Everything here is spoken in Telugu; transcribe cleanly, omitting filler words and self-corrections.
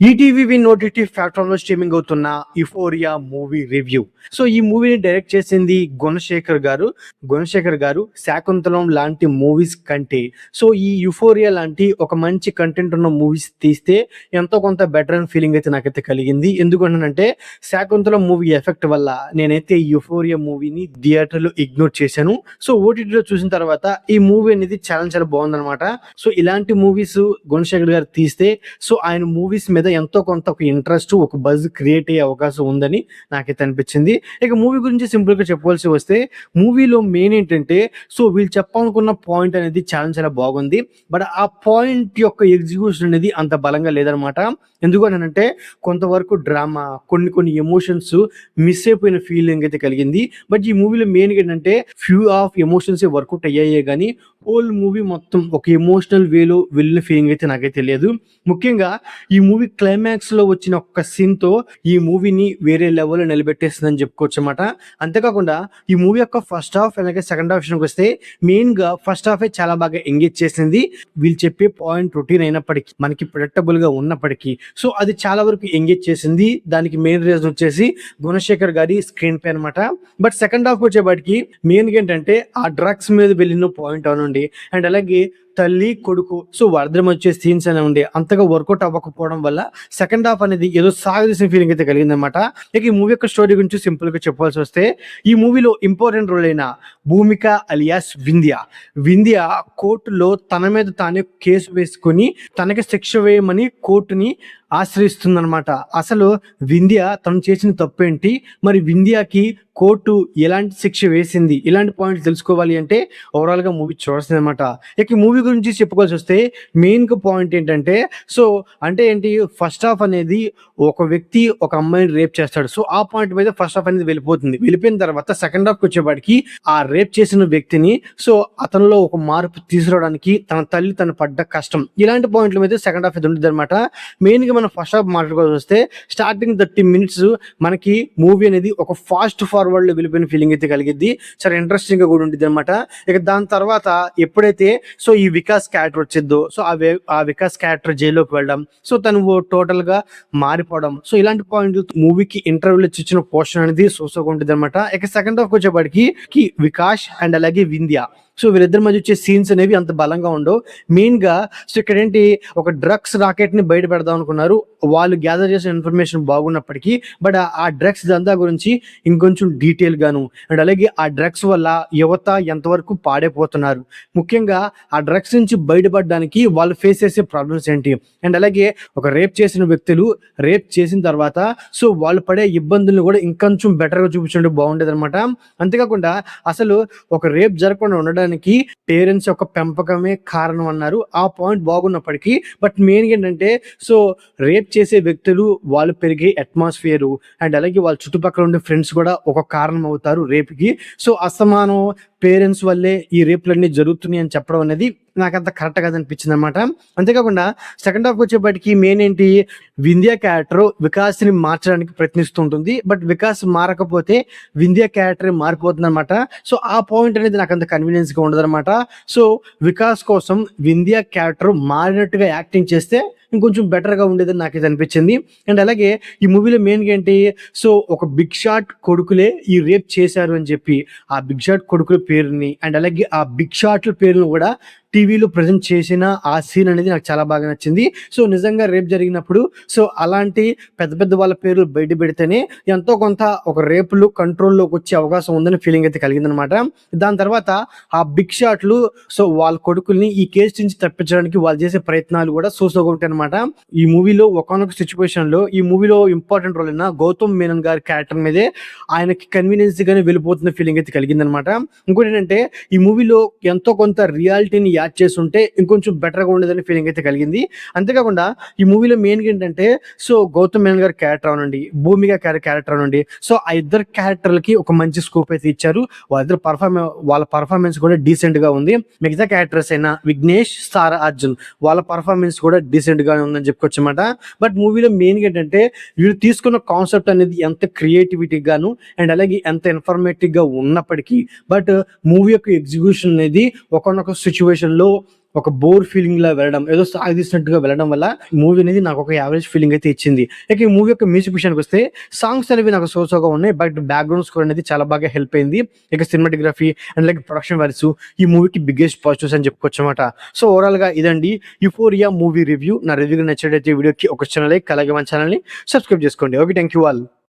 ఈటీవీ విన్ ఓటీటీ ప్లాట్ఫామ్ లో స్ట్రీమింగ్ అవుతున్న యుఫోరియా మూవీ రివ్యూ. సో ఈ మూవీని డైరెక్ట్ చేసింది గుణశేఖర్ గారు శాకుంతలం లాంటి మూవీస్ కంటే సో ఈ యుఫోరియా లాంటి ఒక మంచి కంటెంట్ ఉన్న మూవీస్ తీస్తే ఎంతో కొంత బెటర్ అని ఫీలింగ్ అయితే నాకైతే కలిగింది. ఎందుకంటే శాకుంతలం మూవీ ఎఫెక్ట్ వల్ల నేనైతే ఈ యుఫోరియా మూవీని థియేటర్లో ఇగ్నోర్ చేశాను. సో ఓటీటీలో చూసిన తర్వాత ఈ మూవీ అనేది చాలా చాలా బాగుందన్నమాట. సో ఇలాంటి మూవీస్ గుణశేఖర్ గారు తీస్తే సో ఆయన మూవీస్ మీద ఎంతో కొంత ఒక ఇంట్రెస్ట్, ఒక బజ్ క్రియేట్ అయ్యే అవకాశం ఉందని నాకైతే అనిపించింది. ఇక మూవీ గురించి సింపుల్ గా చెప్పవలసి వస్తే మూవీలో మెయిన్ ఏంటంటే సో వీళ్ళు చెప్పాలనుకున్న పాయింట్ అనేది చాలా చాలా బాగుంది. బట్ ఆ పాయింట్ యొక్క ఎగ్జిక్యూషన్ అనేది అంత బలంగా లేదనమాట. ఎందుకంటే కొంతవరకు డ్రామా, కొన్ని ఎమోషన్స్ మిస్ అయిపోయిన ఫీలింగ్ అయితే కలిగింది. బట్ ఈ మూవీలో మెయిన్ ఏంటంటే ఫ్యూ ఆఫ్ ఎమోషన్స్ వర్కౌట్ అయ్యాయే కానీ హోల్ మూవీ మొత్తం ఒక ఎమోషనల్ వేలో వెళ్ళిన ఫీలింగ్ అయితే నాకైతే లేదు. ముఖ్యంగా ఈ మూవీ క్లైమాక్స్ లో వచ్చిన ఒక్క సీన్ తో ఈ మూవీని వేరే లెవెల్లో నిలబెట్టేస్తుందని చెప్పుకోవచ్చు అన్నమాట. అంతేకాకుండా ఈ మూవీ యొక్క ఫస్ట్ హాఫ్ అలాగే సెకండ్ హాఫ్ విషయానికి వస్తే మెయిన్ గా ఫస్ట్ హాఫ్ చాలా బాగా ఎంగేజ్ చేసింది. వీళ్ళు చెప్పే పాయింట్ రొటీన్ అయినప్పటికీ, మనకి ప్రెడిక్టబుల్ గా ఉన్నప్పటికీ సో అది చాలా వరకు ఎంగేజ్ చేసింది. దానికి మెయిన్ రీజన్ వచ్చేసి గుణశేఖర్ గారి స్క్రీన్ పే అనమాట. బట్ సెకండ్ హాఫ్ వచ్చేపాటికి మెయిన్ ఏంటంటే ఆ డ్రగ్స్ మీద వెళ్ళిన పాయింట్ అవునండి, అండ్ అలాగే తల్లి కొడుకు సో వరదం వచ్చే సీన్స్ అనే ఉండే అంతగా వర్కౌట్ అవ్వకపోవడం వల్ల సెకండ్ హాఫ్ అనేది ఏదో సాగదీసిన ఫీలింగ్ అయితే కలిగింది అనమాట. ఇక ఈ మూవీ యొక్క స్టోరీ గురించి సింపుల్ గా చెప్పాల్సి వస్తే ఈ మూవీలో ఇంపార్టెంట్ రోల్ అయిన భూమిక అలియాస్ వింధ్య కోర్టులో తన మీద తానే కేసు వేసుకుని తనకి శిక్ష వేయమని కోర్టుని ఆశ్రయిస్తుందన్నమాట. అసలు వింధ్య తను చేసిన తప్పేంటి, మరి వింధ్యకి కోర్టు ఎలాంటి శిక్ష వేసింది, ఇలాంటి పాయింట్స్ తెలుసుకోవాలి అంటే ఓవరాల్ గా మూవీ చూడాల్సింది అనమాట. ఇక మూవీ గురించి చెప్పుకోవాల్సి వస్తే మెయిన్ పాయింట్ ఏంటంటే సో అంటే ఏంటి, ఫస్ట్ హాఫ్ అనేది ఒక వ్యక్తి ఒక అమ్మాయిని రేప్ చేస్తాడు. సో ఆ పాయింట్ మీద ఫస్ట్ హాఫ్ అనేది వెళ్ళిపోతుంది. వెళ్ళిపోయిన తర్వాత సెకండ్ హాఫ్ వచ్చేపాటికి ఆ రేప్ చేసిన వ్యక్తిని సో అతనిలో ఒక మార్పు తీసుకురావడానికి తన తల్లి తను పడ్డ కష్టం, ఇలాంటి పాయింట్ల మీద సెకండ్ హాఫ్ అయితే ఉంటుంది అనమాట. మెయిన్ గా మనం ఫస్ట్ హాఫ్ మాట్లాడుకోవాల్సి వస్తే స్టార్టింగ్ 30 minutes మనకి మూవీ అనేది ఒక ఫాస్ట్ ఫార్వర్డ్ లో వెళ్ళిపోయిన ఫీలింగ్ అయితే కలిగిద్ది. చాలా ఇంట్రెస్టింగ్ గా కూడా ఉంటుంది అనమాట. ఇక దాని తర్వాత ఎప్పుడైతే సో ఈ వికాస్ క్యారెక్టర్ వచ్చిందో సో ఆ వికాస్ క్యారెక్టర్ జైల్లోకి వెళ్ళడం, సో తను టోటల్ గా మారిపోవడం, సో ఇలాంటి పాయింట్లు మూవీకి ఇంటర్వ్యూలో ఇచ్చిన పోర్షన్ అనేది సోసోగా ఉంటుంది అనమాట. ఇక సెకండ్ హాఫ్ వచ్చేప్పటికి వికాస్ అండ్ అలాగే వింధ్య సో వీళ్ళిద్దరి మధ్య వచ్చే సీన్స్ అనేవి అంత బలంగా ఉండవు. మెయిన్ గా సో ఇక్కడ ఏంటి, ఒక డ్రగ్స్ రాకెట్ ని బయట పెడదాం అనుకున్నారు. వాళ్ళు గ్యాదర్ చేసిన ఇన్ఫర్మేషన్ బాగున్నప్పటికీ బట్ ఆ డ్రగ్స్ దందా గురించి ఇంకొంచెం డీటెయిల్ గాను, అండ్ అలాగే ఆ డ్రగ్స్ వల్ల యువత ఎంతవరకు పాడైపోతున్నారు, ముఖ్యంగా ఆ డ్రగ్స్ నుంచి బయటపడడానికి వాళ్ళు ఫేస్ చేసే ప్రాబ్లమ్స్ ఏంటి, అండ్ అలాగే ఒక రేప్ చేసిన వ్యక్తులు రేప్ చేసిన తర్వాత సో వాళ్ళు పడే ఇబ్బందులను కూడా ఇంకొంచెం బెటర్ గా చూపించడం బాగుండేది అనమాట. అంతేకాకుండా అసలు ఒక రేప్ జరగకుండా ఉండడానికి పేరెంట్స్ యొక్క పెంపకమే కారణం అన్నారు. ఆ పాయింట్ బాగున్నప్పటికీ బట్ మెయిన్ ఏంటంటే సో రేప్ చేసే వ్యక్తులు వాళ్ళు పెరిగే అట్మాస్ఫియర్ అండ్ అలాగే వాళ్ళ చుట్టుపక్కల ఉండే ఫ్రెండ్స్ కూడా ఒక కారణం అవుతారు రేప్ కి. సో అసమానం పేరెంట్స్ వల్లే ఈ రేపులన్నీ జరుగుతున్నాయి అని చెప్పడం అనేది నాకంత కరెక్ట్ గా అనిపించింది అనమాట. అంతేకాకుండా సెకండ్ హాఫ్ వచ్చేప్పటికి మెయిన్ ఏంటి, వింధ్య క్యారెక్టర్ వికాస్ ని మార్చడానికి ప్రయత్నిస్తుంటుంది. బట్ వికాస్ మారకపోతే వింధ్య క్యారెక్టర్ మారిపోతుంది అనమాట. సో ఆ పాయింట్ అనేది నాకు అంత కన్వీనియన్స్ గా ఉండదు అనమాట. సో వికాస్ కోసం వింధ్య క్యారెక్టర్ మారినట్టుగా యాక్టింగ్ చేస్తే ఇంకొంచెం బెటర్ గా ఉండేదని నాకైతే అనిపించింది. అండ్ అలాగే ఈ మూవీలో మెయిన్ ఏంటి, సో ఒక బిగ్ షాట్ కొడుకులే ఈ రేప్ చేశారు అని చెప్పి ఆ బిగ్ షాట్ కొడుకుల పేరుని అండ్ అలాగే ఆ బిగ్ షాట్ల పేరును కూడా టీవీలో ప్రజెంట్ చేసిన ఆ సీన్ అనేది నాకు చాలా బాగా నచ్చింది. సో నిజంగా రేప్ జరిగినప్పుడు సో అలాంటి పెద్ద పెద్ద వాళ్ళ పేర్లు బయట పెడితేనే ఎంతో కొంత ఒక రేపులు కంట్రోల్లోకి వచ్చే అవకాశం ఉందని ఫీలింగ్ అయితే కలిగిందనమాట. దాని తర్వాత ఆ బిగ్ షాట్లు సో వాళ్ళ కొడుకుల్ని ఈ కేసు నుంచి తప్పించడానికి వాళ్ళు చేసే ప్రయత్నాలు కూడా సోసోగా ఉంటాయి అనమాట. ఈ మూవీలో ఒకనొక సిచ్యువేషన్ లో ఈ మూవీలో ఇంపార్టెంట్ రోల్ అయిన గౌతమ్ మేనన్ గారి క్యారెక్టర్ మీదే ఆయనకి కన్వీనియన్స్ గానే వెళ్ళిపోతున్న ఫీలింగ్ అయితే కలిగిందనమాట. ఇంకోటి ఏంటంటే ఈ మూవీలో ఎంతో కొంత రియాలిటీని యాడ్ చేస్తుంటే ఇంకొంచెం బెటర్ గా ఉండేదని ఫీలింగ్ అయితే కలిగింది. అంతేకాకుండా ఈ మూవీలో మెయిన్ ఏంటంటే సో గౌతమ్ మేనన్ గారి క్యారెక్టర్ అవనండి, భూమిక క్యారెక్టర్ అవనండి, సో ఆ ఇద్దరు క్యారెక్టర్లకి ఒక మంచి స్కోప్ అయితే ఇచ్చారు. వాళ్ళ పర్ఫార్మెన్స్ కూడా డీసెంట్ గా ఉంది. మిగతా క్యారెక్టర్స్ అయినా విఘ్నేష్, సారా అర్జున్ వాళ్ళ పర్ఫార్మెన్స్ కూడా డీసెంట్ గా ఉందని చెప్పుకోవచ్చు అనమాట. బట్ మూవీలో మెయిన్ ఏంటంటే వీళ్ళు తీసుకున్న కాన్సెప్ట్ అనేది ఎంత క్రియేటివిటీ గాను అండ్ అలాగే ఎంత ఇన్ఫర్మేటివ్ గా ఉన్నప్పటికీ బట్ మూవీ యొక్క ఎగ్జిక్యూషన్ అనేది ఒకనొక సిచ్యువేషన్ లో ఒక బోర్ ఫీలింగ్ లా వెళ్ళడం, ఏదో సాగదీసినట్టుగా వెళ్ళడం వల్ల మూవీ అనేది నాకు ఒక యావరేజ్ ఫీలింగ్ అయితే ఇచ్చింది. ఇక ఈ మూవీ యొక్క మ్యూజిక్ విషయానికి వస్తే సాంగ్స్ అనేవి నాకు సోగా ఉన్నాయి, బట్ బ్యాక్గ్రౌండ్ స్కోర్ అనేది చాలా బాగా హెల్ప్ అయింది. ఇక cinematography and like production values ఈ మూవీకి బిగ్గెస్ట్ పాజిటివ్స్ అని చెప్పుకోవచ్చు అనమాట. సో ఓవరాల్ గా ఇదండి యుఫోరియా మూవీ రివ్యూ. నా రివ్యూ నచ్చినట్లయితే వీడియోకి ఒక చిన్న లైక్, అలాగే మన ఛానల్ని సబ్స్క్రైబ్ చేసుకోండి. Okay, thank you all.